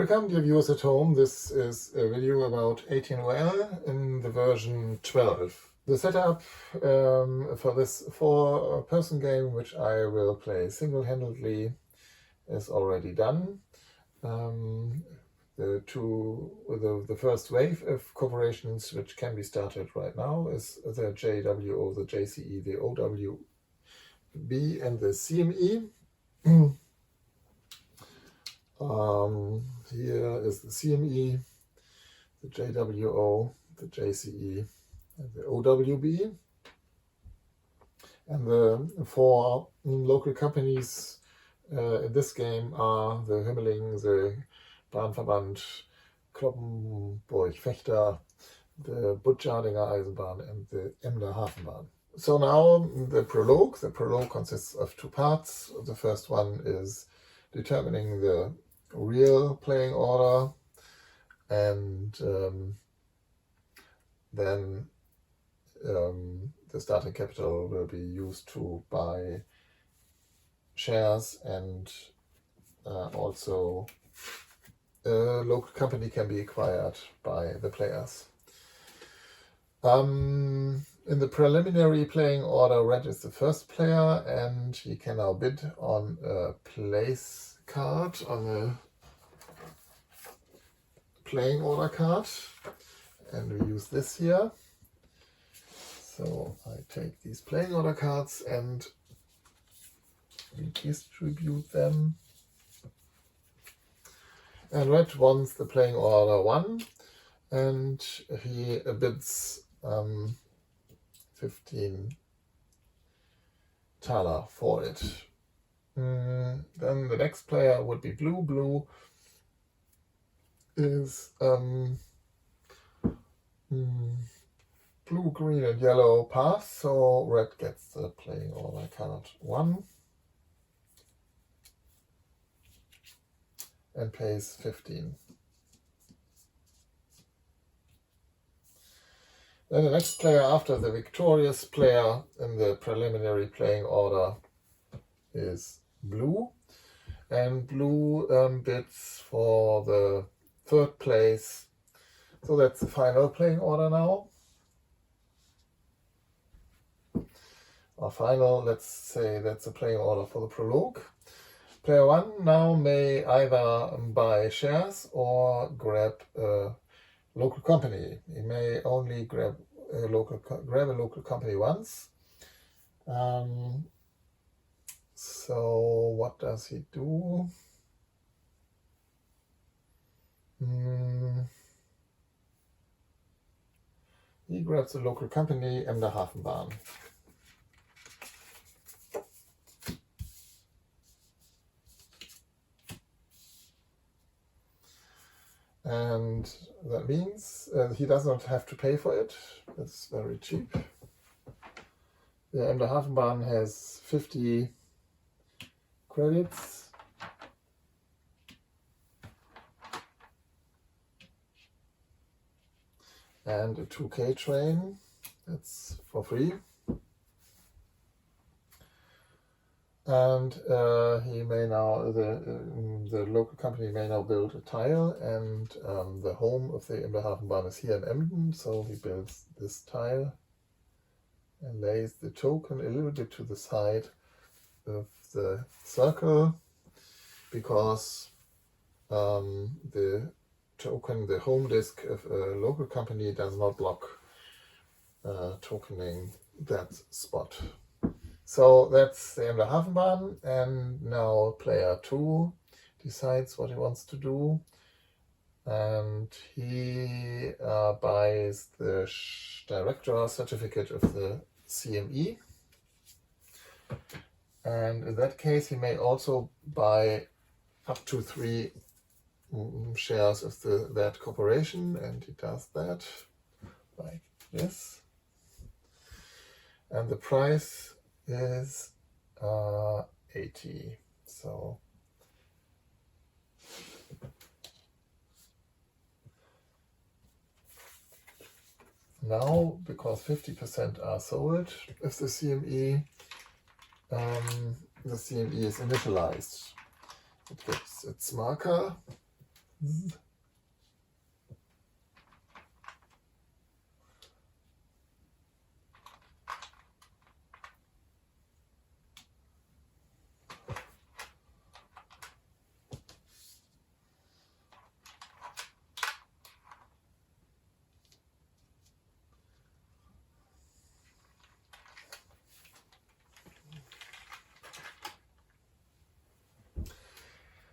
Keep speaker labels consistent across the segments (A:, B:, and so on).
A: Welcome, dear viewers at home. This is a video about 18OL in the version 12. The setup for this 4-person game, which I will play single-handedly, is already done. The first wave of corporations which can be started right now is the JWO, the JCE, the OWB, and the CME. Here is the CME, the JWO, the JCE, and the OWB. And the 4 local companies in this game are the Hümmeling, the Bahnverband, Kloppenburg, Fechter, the Butjardinger Eisenbahn, and the Emder Hafenbahn. So now the prologue. The prologue consists of 2 parts. The first one is determining the real playing order, and then the starting capital will be used to buy shares, and also a local company can be acquired by the players. In the preliminary playing order, red is the first player, and he can now bid on a place card, on a playing order card, and we use this here. So I take these playing order cards and redistribute them. And red wants the playing order 1, and he bids 15 thaler for it. Then the next player would be blue. Blue is blue, green, and yellow pass, so red gets the playing order card 1 and pays 15. Then the next player after the victorious player in the preliminary playing order is blue, and blue bids for the 3rd place. So that's the final playing order now. Our final, let's say that's the playing order for the prologue. Player 1 now may either buy shares or grab a local company. He may only grab a local company once. So what does he do? He grabs a local company, Emder Hafenbahn. And that means he does not have to pay for it. It's very cheap. The Emder Hafenbahn has 50 credits. And a 2K train, that's for free. And he may now, the local company may now build a tile, and the home of the Emder Hafenbahn is here in Emden, so he builds this tile and lays the token a little bit to the side of the circle, because the token, the home disk of a local company does not block tokening that spot. So that's the Emder Hafenbahn, and now player 2 decides what he wants to do, and he buys the director certificate of the CME, and in that case he may also buy up to 3 shares of that corporation, and he does that like this, and the price is 80. So now, because 50% are sold of the CME is initialized. It gets its marker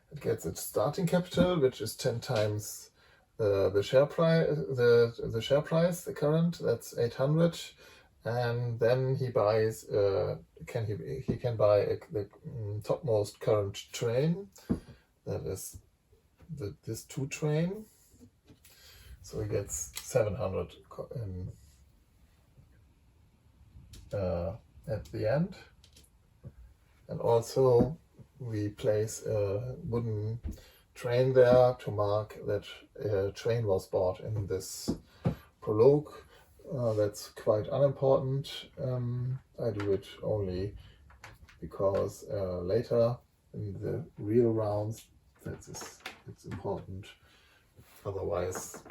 A: It gets its starting capital, which is 10 times the share price, the share price, the current. That's 800, and then he buys. He can buy the topmost current train. That is this 2 train. So he gets 700 at the end, and also we place a wooden train there to mark that a train was bought in this prologue. That's quite unimportant. I do it only because later in the real rounds it's important. Otherwise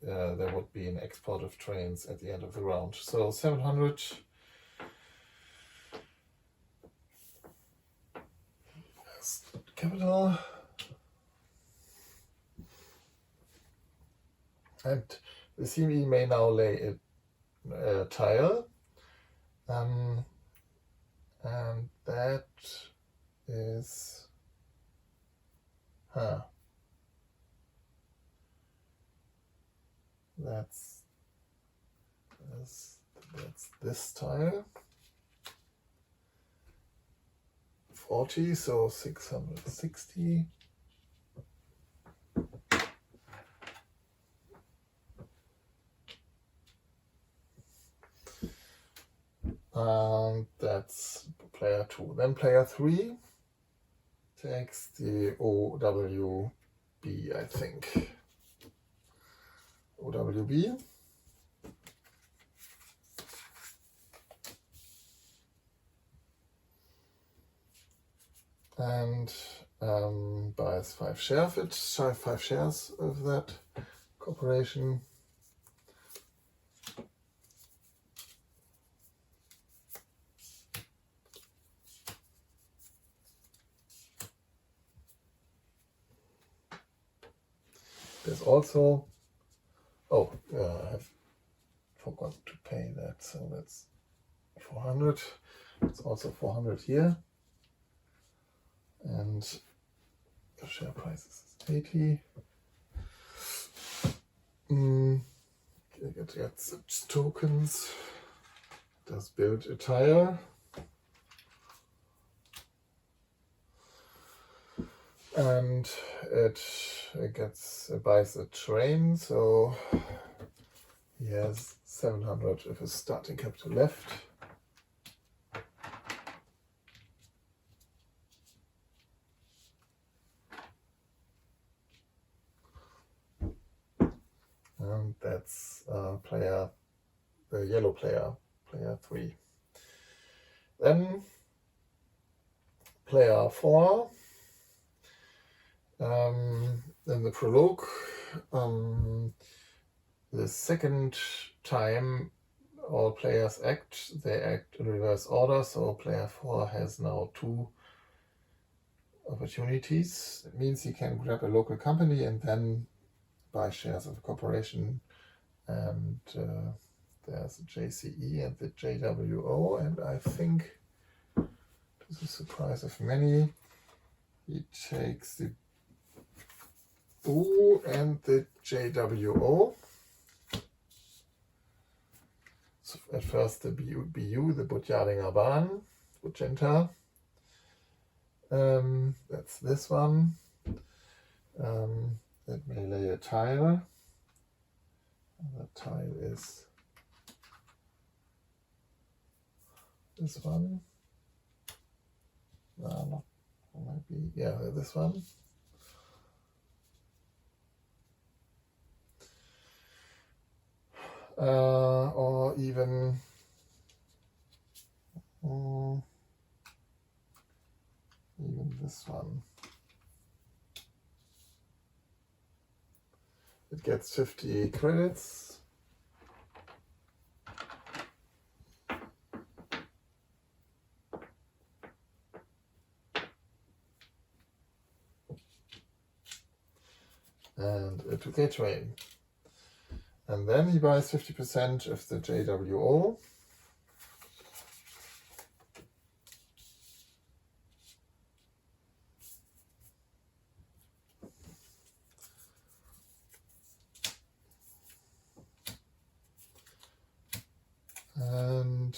A: there would be an export of trains at the end of the round. So 700. Capital. And the CME may now lay a tile. And that is... That's this tile. 40, so 660. And that's player 2. Then player 3 takes the OWB, I think. OWB. And buys 5 shares of that corporation. There's also, I have forgot to pay that, so that's 400. It's also 400 here. And the share price is 80. It gets its tokens. It does build a tire. And it buys a train, so he has 700 of his starting capital left. And that's the yellow player 3. Then player 4. In the prologue, the second time all players they act in reverse order, so player 4 has now 2 opportunities. It means he can grab a local company and then buy shares of a corporation, and there's the JCE and the JWO, and I think, to the surprise of many, he takes the BU and the JWO. So at first the BU, the Butjadinger Bahn, Butjenta. That's this one. It may lay a tile. And the tile is this one. No, maybe, yeah, this one. Or even this one. it gets 50 credits. And a 2K train. And then he buys 50% of the JWO. And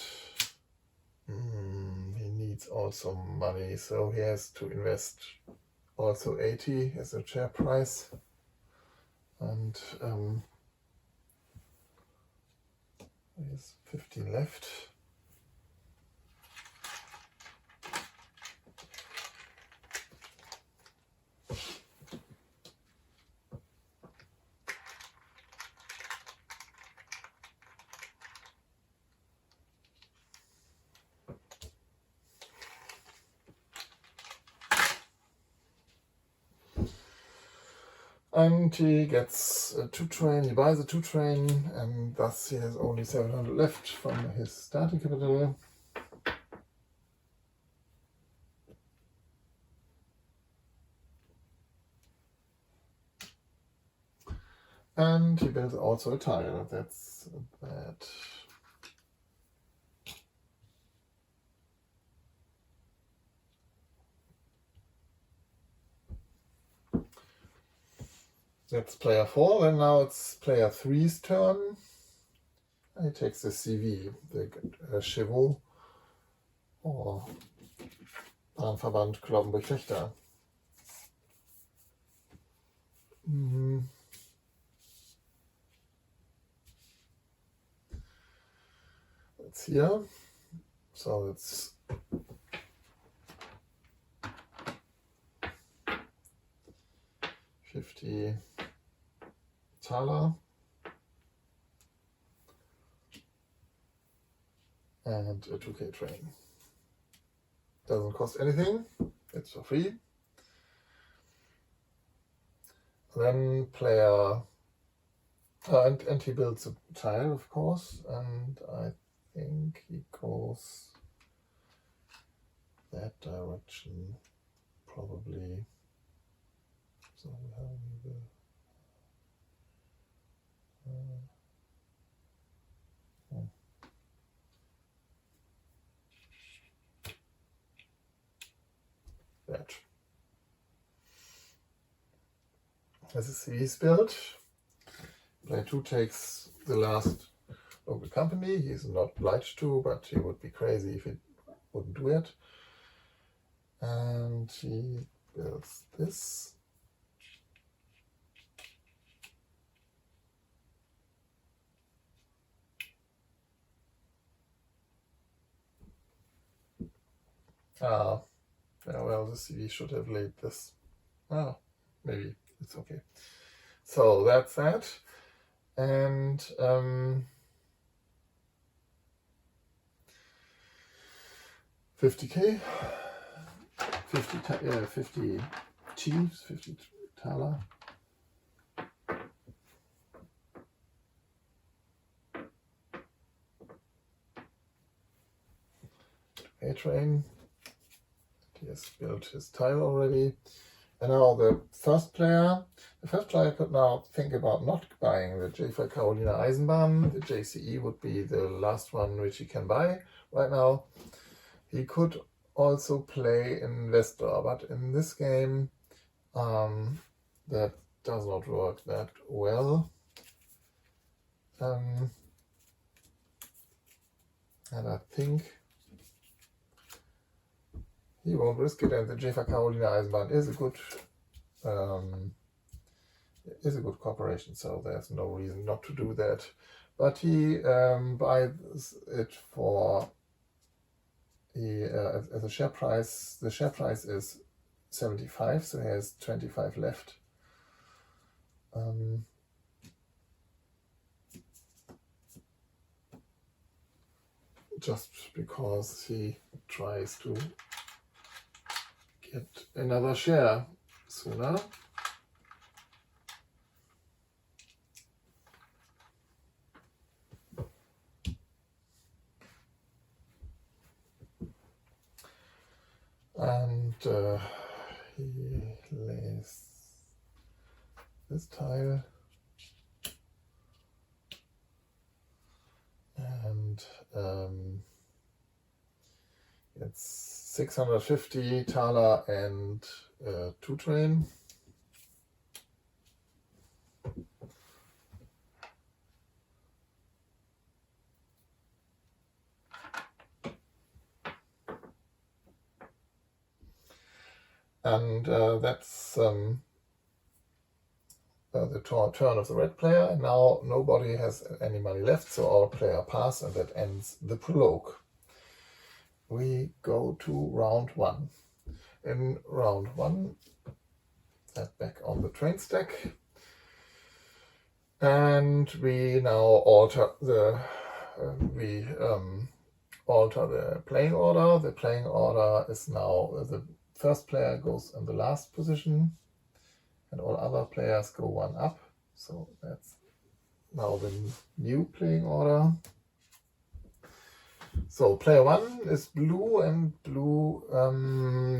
A: he needs also money, so he has to invest also 80 as a share price. And there's 15 left. And he gets a 2 train, he buys a 2 train, and thus he has only 700 left from his starting capital. And he builds also a tile, that's bad. That's player 4, and now it's player 3's turn. And he takes the CV, the Chevaux, or Bahnverband Cloppenburg-Fechter. It's here, so it's $50 and a 2K train. Doesn't cost anything, it's for free. Then player, and he builds a tile, of course, and I think he goes that direction, probably. So we have that. As a CV built, player 2 takes the last local company. He's not obliged to, but he would be crazy if he wouldn't do it. And he builds this. Yeah, well, the CV should have laid this. Maybe it's okay. So that's that. And 50K, 50 chiefs, 50 thaler. A train. He has built his tile already. And now the first player could now think about not buying the J4 Carolina Eisenbahn. The JCE would be the last one which he can buy right now. He could also play investor, but in this game that does not work that well. And I think he won't risk it, and the J4 Carolina Eisenbahn is a good corporation, so there's no reason not to do that. But he buys it for as a share price. The share price is 75, so he has 25 left. Just because he tries to get another share sooner. and he lays this tile, and it's 650 thaler and 2 train. And that's the turn of the red player, and now nobody has any money left, so our player pass, and that ends the prologue. We go to round 1. In round 1, back on the train stack, and we now alter the playing order. The playing order is now the first player goes in the last position, and all other players go 1 up. So that's now the new playing order. So player 1 is blue, and blue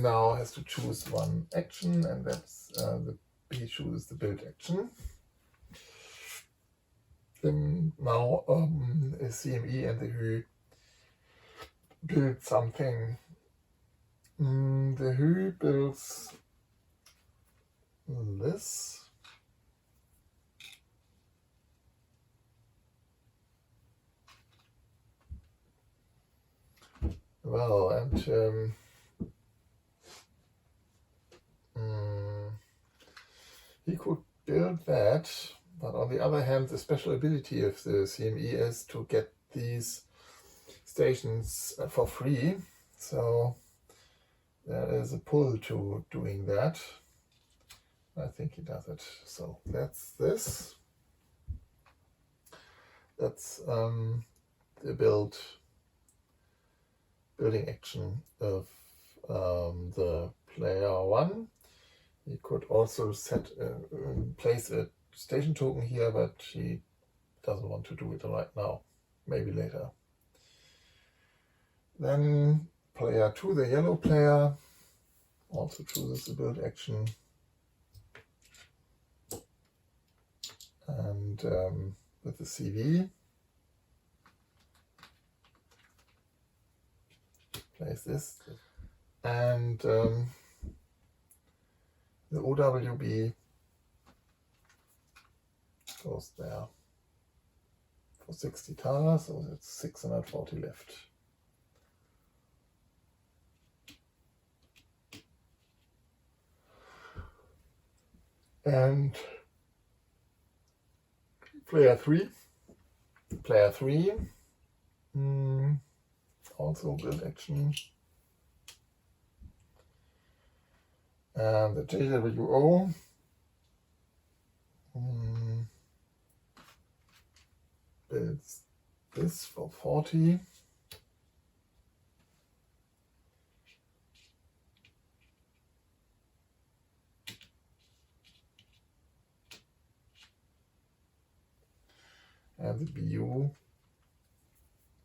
A: now has to choose 1 action, and that's he chooses the build action. Now CME and the Hü build something. The Hü builds this. Well, and he could build that, but on the other hand, the special ability of the CME is to get these stations for free. So there is a pull to doing that. I think he does it. So that's this. That's the building action of the player 1. He could also place a station token here, but he doesn't want to do it right now. Maybe later. Then player 2, the yellow player, also chooses the build action. And with the CV, place this. And the OWB goes there for 60 thaler, so it's 640 left. And player 3, also build action. And the JWO builds this for 40. And the BU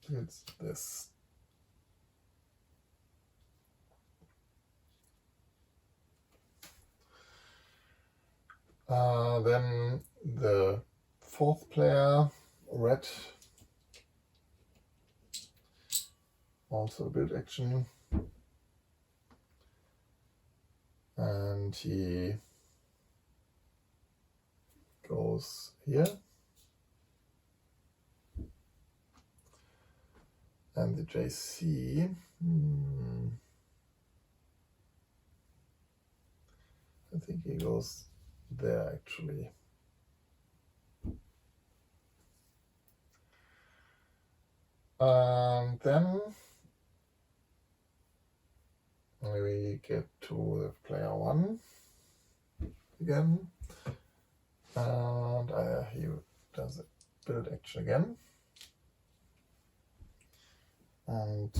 A: builds this. Then the 4th player, red, also build action. And he goes here. And the JC, I think he goes there actually. And then we get to the player 1 again, and he does a build action again, and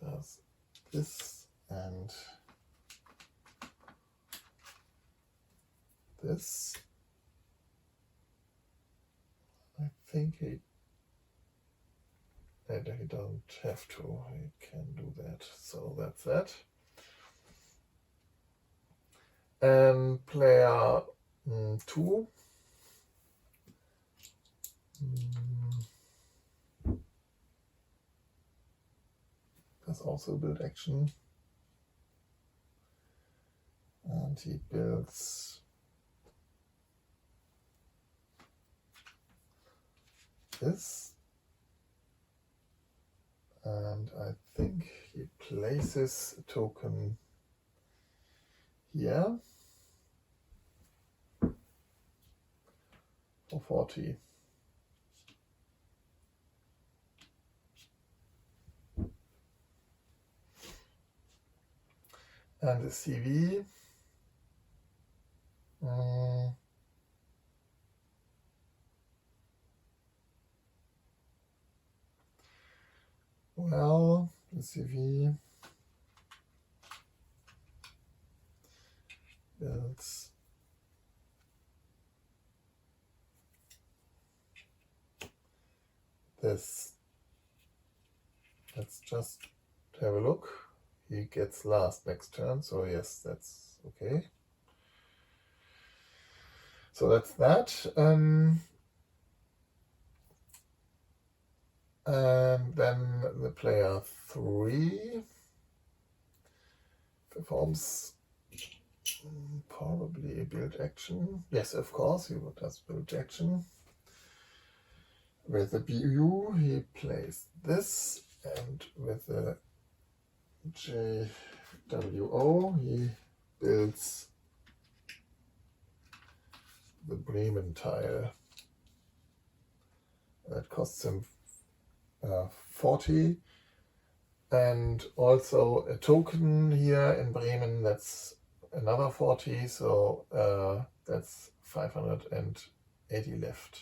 A: does this and this. I think he he doesn't have to, he can do that. So that's that. And player 2. That's also build action. And he builds this. And I think he places a token here for 40. And the CV, well, the CV builds this. Let's just have a look. He gets last next turn, so yes, that's okay. So that's that. And then the player 3 performs probably a build action. Yes, of course, he does build action. With the BU, he plays this, and with the JWO, he builds the Bremen tile. That costs him 40, and also a token here in Bremen, that's another 40, so that's 580 left.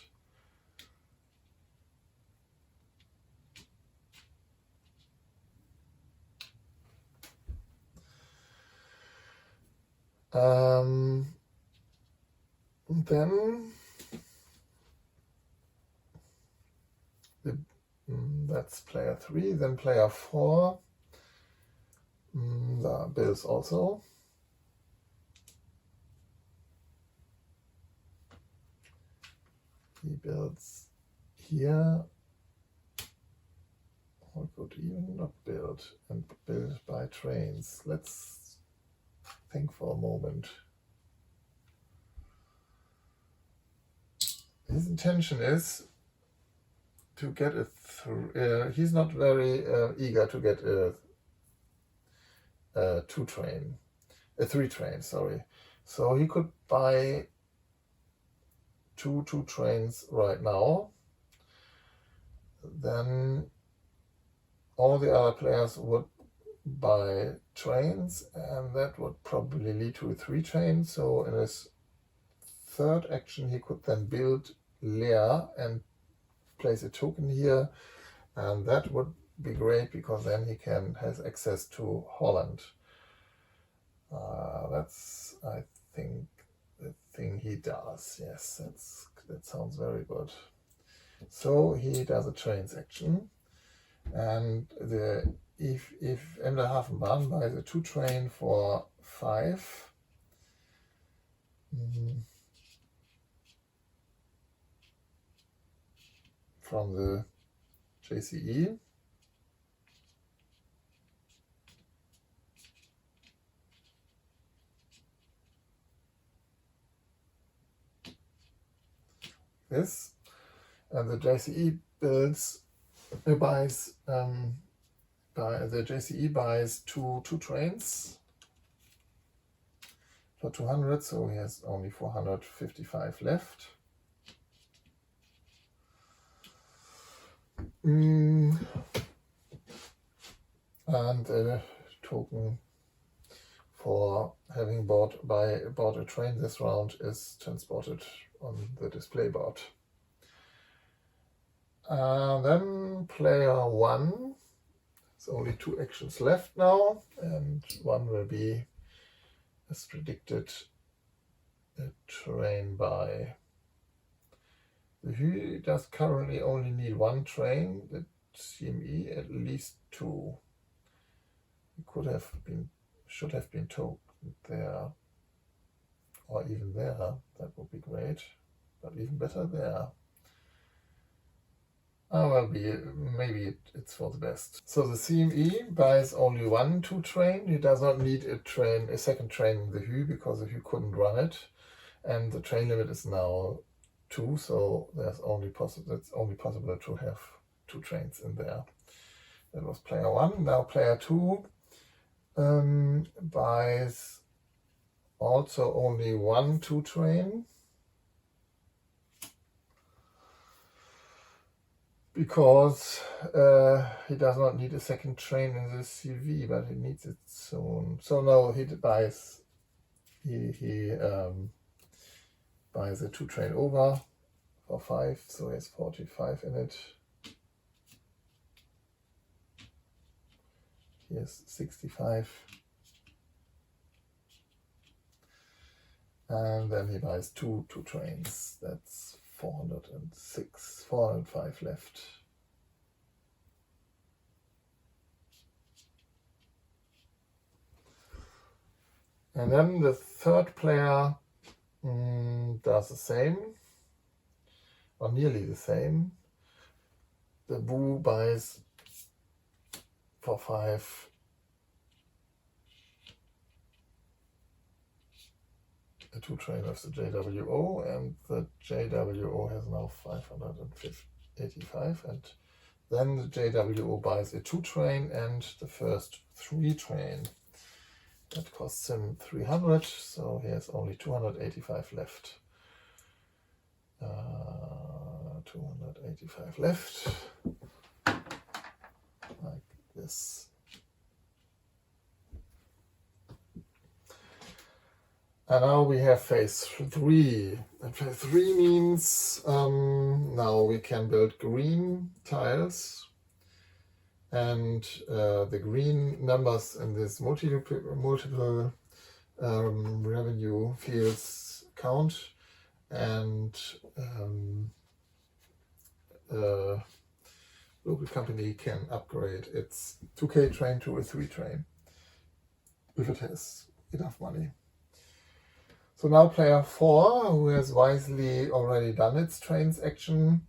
A: Then that's player 3. Then player 4 builds also. He builds here. Or could even not build, and build by trains. Let's think for a moment. His intention is to get he's not very eager to get a 3 train, sorry. So he could buy 2 trains right now. Then all the other players would buy trains, and that would probably lead to a 3 train. So in his third action, he could then build Leer and place a token here, and that would be great because then he has access to Holland. That's, I think, the thing he does. Yes, that sounds very good. So he does a trains action, and if Emder Hafenbahn buys a 2 train for 5, from the JCE, this, and the JCE buys 2 trains for 200, so he has only 455 left. And the token for having bought a train this round is transported on the display board. Then player 1, there's only 2 actions left now, and one will be, as predicted, a train buy. He does currently only need 1 train. The CME at least 2. It should have been tokened there, or even there. That would be great, but even better there. Well, maybe it's for the best. So the CME buys only 1 2 train. He does not need a second train in the Hü, because the Hü couldn't run it, and the train limit is now 2. So it's only possible to have 2 trains in there. That was player 1. Now player 2 buys also only 1 2 train, because he does not need a second train in the CV, but he needs it soon. So now he buys buys a 2 train over for 5, so he has 45 in it. Here's 65. And then he buys 2 trains. That's 405 left. And then the third player does the same, or nearly the same. The Wu buys for 5 a 2 train of the JWO, and the JWO has now 585, and then the JWO buys a 2 train and the first 3 train. That costs him 300, so he has only 285 left. 285 left, like this. And now we have phase 3. And phase 3 means now we can build green tiles. And the green numbers in this multiple revenue fields count. And local company can upgrade its 2K train to a 3 train if it has enough money. So now player 4, who has wisely already done its trains action,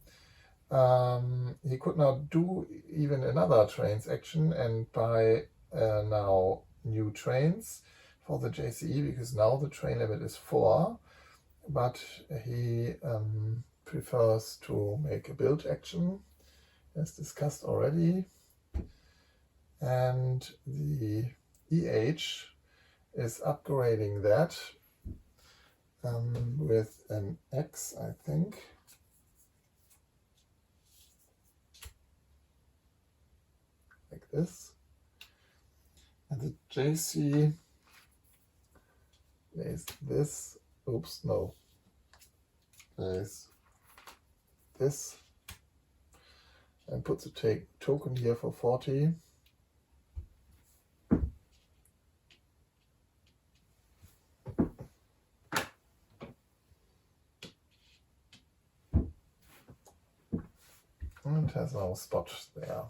A: he could not do even another trains action and buy now new trains for the JCE, because now the train limit is 4, but he prefers to make a build action, as discussed already. And the EH is upgrading that with an X, I think. Like this. And the JC is this. Oops, no. There's this. And puts a token here for 40. And has now a spot there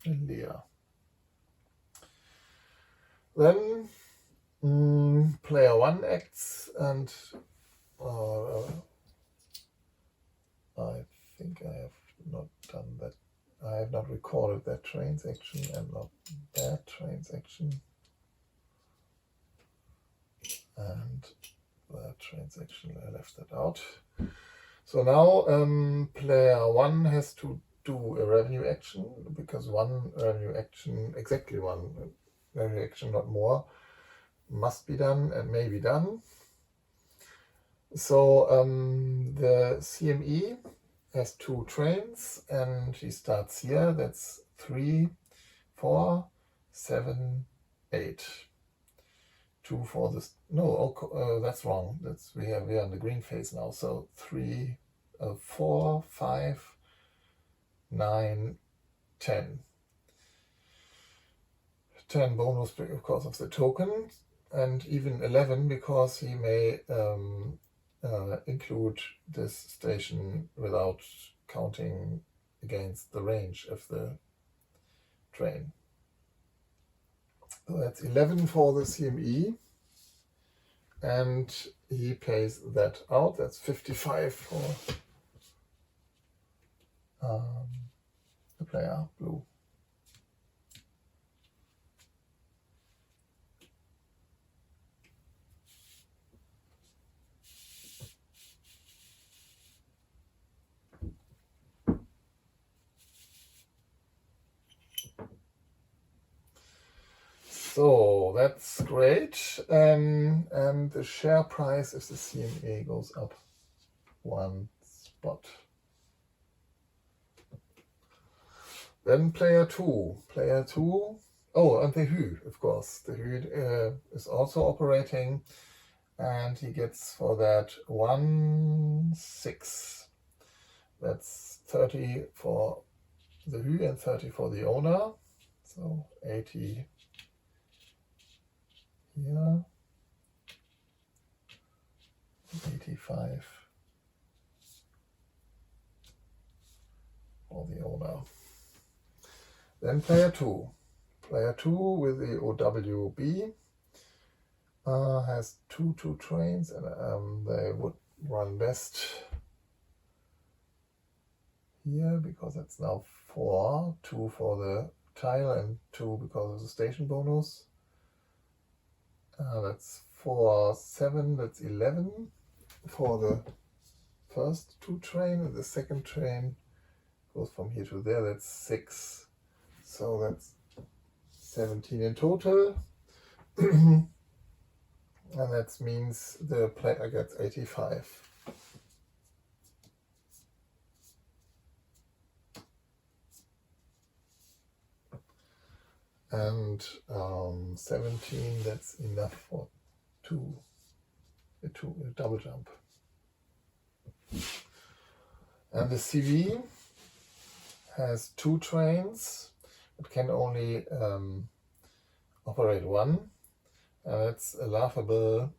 A: in Leer. Then player 1 acts, and I think I have not done that. I have not recorded that trains action and not that trains action. And that trains action, I left that out. So now player 1 has to do a revenue action, because one revenue action, exactly one revenue action, not more, must be done and may be done. So the CME has 2 trains, and he starts here. That's 3, 4, 7, 8. 2 for this. No, that's wrong. We are in the green phase now. So 3, 4, 5, 9, 10. 10 bonus because of the token, and even 11 because he may include this station without counting against the range of the train. So that's 11 for the CME, and he pays that out. That's 55 for the player blue. So that's great, and the share price if the CMA goes up 1 spot. Then player 2. Oh, and the Hü, of course. The Hü is also operating, and he gets for that 1/6. That's 30 for the Hü and 30 for the owner. So 80 here, 85 for the owner. Then player 2. Player 2 with the OWB has two trains, and they would run best here because it's now 4, 2 for the tile and 2 because of the station bonus. That's 4, 7, that's 11 for the first 2 train, and the second train goes from here to there, that's 6. So that's 17 in total. And that means the player gets 85. And 17, that's enough for a double jump. And the CV has 2 trains. It can only operate 1. It's a laughable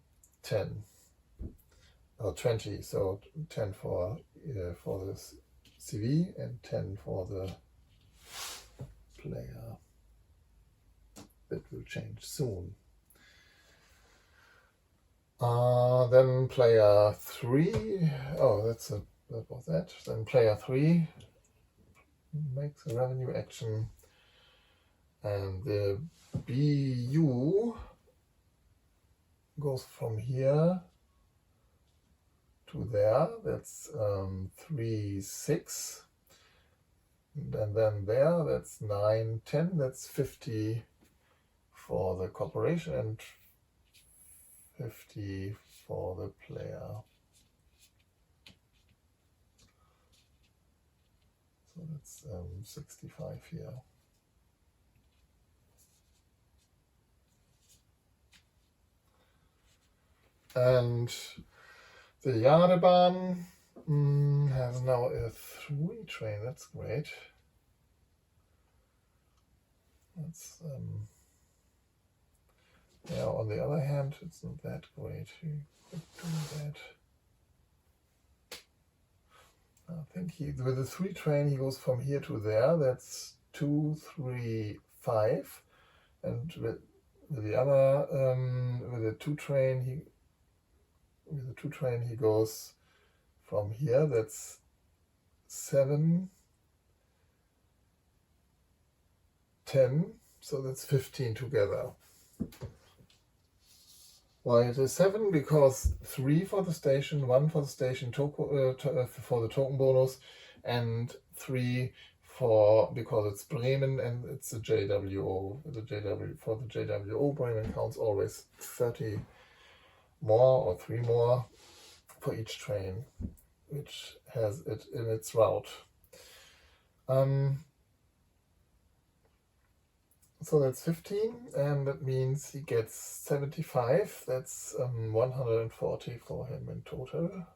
A: 10 or 20. So 10 for the CV and 10 for the player. That will change soon. Then player 3. Oh, that was that. Then player 3 makes a revenue action, and the BU goes from here to there. That's 3, 6. And then there, that's 9, 10. That's 50 for the corporation and 50 for the player. So that's 65 here. And the Jadebahn has now a 3 train. That's great. That's yeah, on the other hand, it's not that great. You could do that. I think with the 3 train, he goes from here to there. That's 2, 3, 5. And with the other, with the 2 train, he goes from here. That's 7, 10. So that's 15 together. Why it is 7? Because 3 for the station, 1 for the station for the token bonus, and 3 because it's Bremen and it's the JWO. For the JWO, Bremen counts always 30 more or 3 more for each train, which has it in its route. So that's 15, and that means he gets 75. That's 140 for him in total.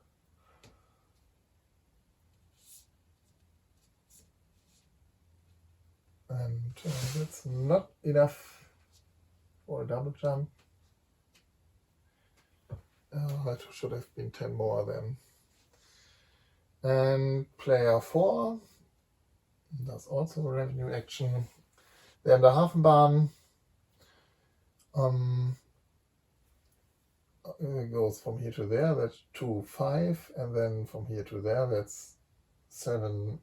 A: And that's not enough for a double jump. That should have been 10 more then. And player 4 does also a revenue action. The Hafenbahn goes from here to there, that's 2, 5, and then from here to there, that's 7,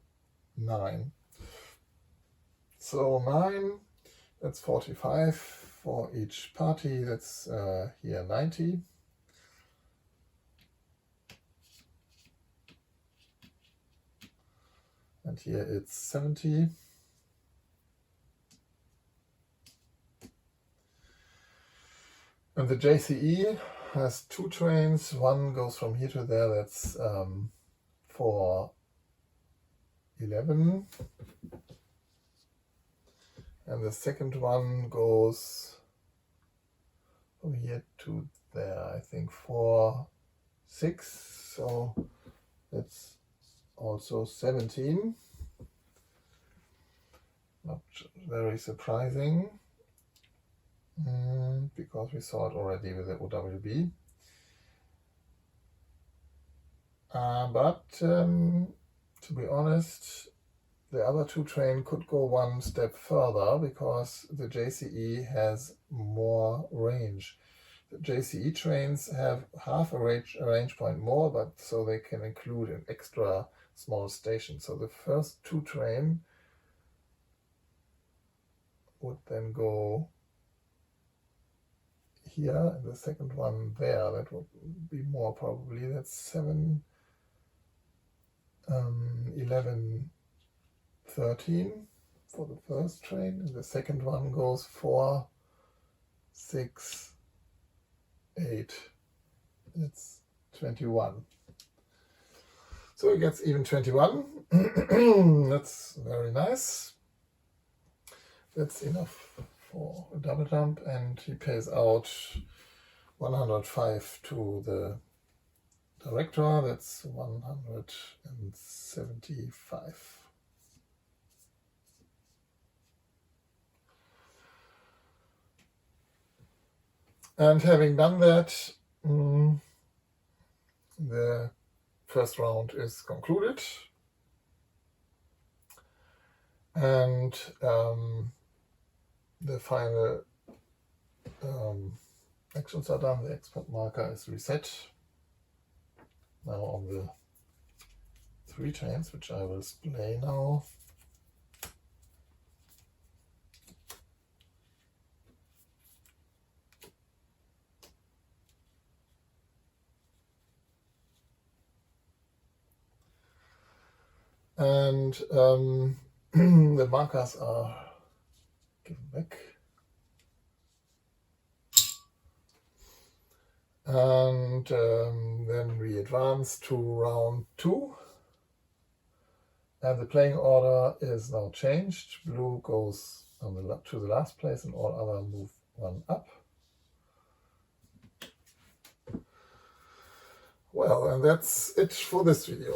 A: 9. So 9, that's 45 for each party, that's here 90. And here it's 70. And the JCE has 2 trains. One goes from here to there, that's for 11. And the second one goes from here to there, I think, for 6. So that's also 17. Not very surprising, because we saw it already with the OWB. But to be honest, the other 2 train could go one step further, because the JCE has more range. The JCE trains have half a range point more, but so they can include an extra small station. So the first 2 train would then go here, and the second one there. That would be more probably. That's 7, 11, 13 for the first train, and the second one goes 4, 6, 8. It's 21. So it gets even 21. That's very nice. That's enough for a double jump, and he pays out 105 to the director. That's 175. And having done that, the first round is concluded, and the final actions are done. The export marker is reset now on the 3 trains, which I will display now. And the markers are given back. And then we advance to round 2. And the playing order is now changed. Blue goes on to the last place, and all other move 1 up. Well, and that's it for this video.